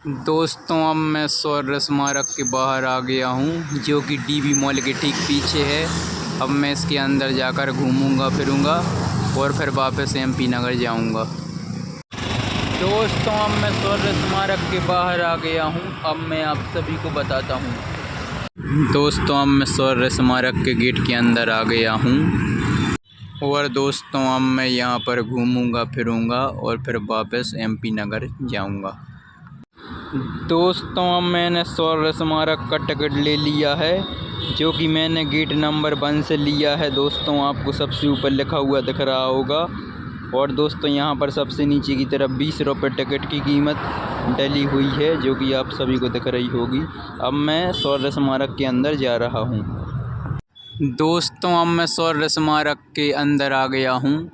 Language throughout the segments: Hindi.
दोस्तों अब मैं शौर्य स्मारक के बाहर आ गया हूँ, जो कि डीवी मॉल के ठीक पीछे है। अब मैं इसके अंदर जाकर घूमूंगा फिरूंगा और फिर वापस एमपी नगर जाऊंगा। दोस्तों अब मैं शौर्य स्मारक के बाहर आ गया हूँ। अब मैं आप सभी को बताता हूँ। दोस्तों अब मैं शौर्य स्मारक के गेट के अंदर आ गया हूँ और दोस्तों अब मैं यहाँ पर घूमूंगा फिरूंगा और फिर वापस एमपी नगर जाऊंगा। दोस्तों अब मैंने शौर्य स्मारक का टिकट ले लिया है, जो कि मैंने गेट नंबर 1 से लिया है। दोस्तों आपको सबसे ऊपर लिखा हुआ दिख रहा होगा। और दोस्तों यहाँ पर सबसे नीचे की तरफ 20 रुपये टिकट की कीमत डली हुई है, जो कि आप सभी को दिख रही होगी। अब मैं शौर्य स्मारक के अंदर जा रहा हूँ। दोस्तों अब मैं शौर्य स्मारक के अंदर आ गया हूँ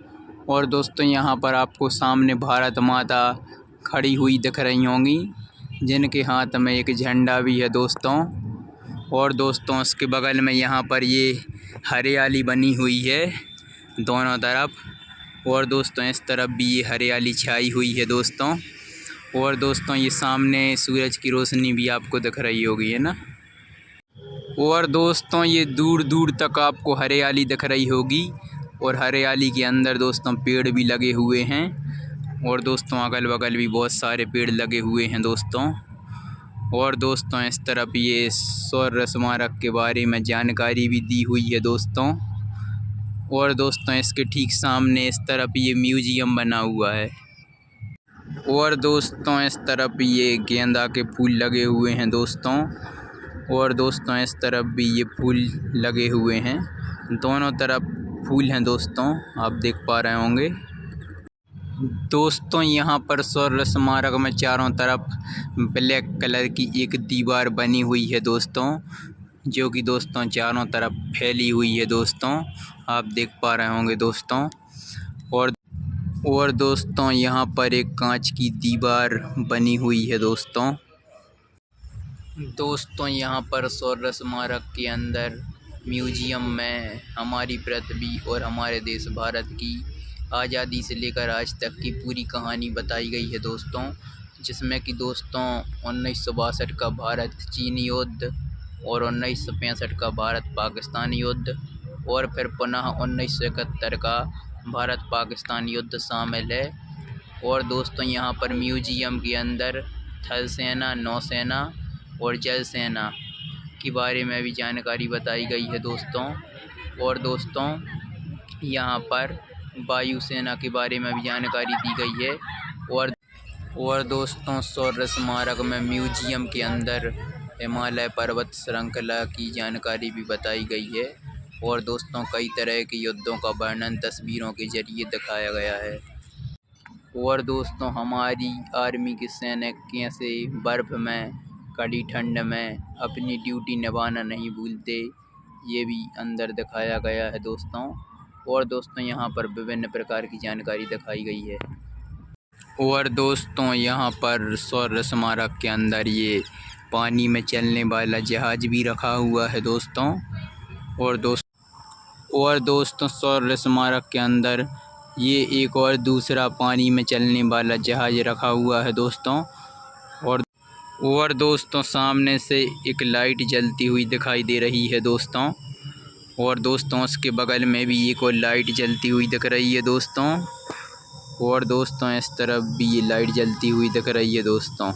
और दोस्तों यहाँ पर आपको सामने भारत माता खड़ी हुई दिख रही होंगी, जिनके हाथ में एक झंडा भी है दोस्तों। और दोस्तों उसके बगल में यहाँ पर ये हरियाली बनी हुई है दोनों तरफ। और दोस्तों इस तरफ भी ये हरियाली छाई हुई है दोस्तों। और दोस्तों ये सामने सूरज की रोशनी भी आपको दिख रही होगी, है ना। और दोस्तों ये दूर दूर तक आपको हरियाली दिख रही होगी और हरियाली के अंदर दोस्तों पेड़ भी लगे हुए हैं। और दोस्तों अगल बगल भी बहुत सारे पेड़ लगे हुए हैं दोस्तों। और दोस्तों इस तरफ ये शौर्य स्मारक के बारे में जानकारी भी दी हुई है दोस्तों। और दोस्तों इसके ठीक सामने इस तरफ ये म्यूजियम बना हुआ है। और दोस्तों इस तरफ ये गेंदा के फूल लगे हुए हैं दोस्तों। और दोस्तों इस तरफ भी ये फूल लगे हुए हैं, दोनों तरफ फूल हैं दोस्तों, आप देख पा रहे होंगे। दोस्तों यहाँ पर शौर्य स्मारक में चारों तरफ ब्लैक कलर की एक दीवार बनी हुई है दोस्तों, जो कि दोस्तों चारों तरफ फैली हुई है दोस्तों, आप देख पा रहे होंगे दोस्तों। और दोस्तों यहाँ पर एक कांच की दीवार बनी हुई है दोस्तों। दोस्तों यहाँ पर शौर्य स्मारक के अंदर म्यूजियम में हमारी पृथ्वी और हमारे देश भारत की आज़ादी से लेकर आज तक की पूरी कहानी बताई गई है दोस्तों। जिसमें कि दोस्तों 1962 का भारत चीन युद्ध और 1965 का भारत पाकिस्तान युद्ध और फिर पुनः 1971 का भारत पाकिस्तान युद्ध शामिल है। और दोस्तों यहाँ पर म्यूजियम के अंदर थल सेना, नौसेना और जल सेना के बारे में भी जानकारी बताई गई है दोस्तों। और दोस्तों यहाँ पर वायुसेना के बारे में भी जानकारी दी गई है। और दोस्तों शौर्य स्मारक में म्यूजियम के अंदर हिमालय पर्वत श्रृंखला की जानकारी भी बताई गई है। और दोस्तों कई तरह के युद्धों का वर्णन तस्वीरों के जरिए दिखाया गया है। और दोस्तों हमारी आर्मी के सैनिक कैसे बर्फ़ में, कड़ी ठंड में अपनी ड्यूटी निभाना नहीं भूलते, ये भी अंदर दिखाया गया है दोस्तों। और दोस्तों यहाँ पर विभिन्न प्रकार की जानकारी दिखाई गई है। और दोस्तों यहाँ पर शौर्य स्मारक के अंदर ये पानी में चलने वाला जहाज़ भी रखा हुआ है दोस्तों। और दोस्तों शौर्य स्मारक के अंदर ये एक और दूसरा पानी में चलने वाला जहाज़ रखा हुआ है दोस्तों। और दोस्तों सामने से एक लाइट जलती हुई दिखाई दे रही है दोस्तों। और दोस्तों उसके बगल में भी एक और लाइट जलती हुई दिख रही है दोस्तों। और दोस्तों इस तरफ भी ये लाइट जलती हुई दिख रही है दोस्तों।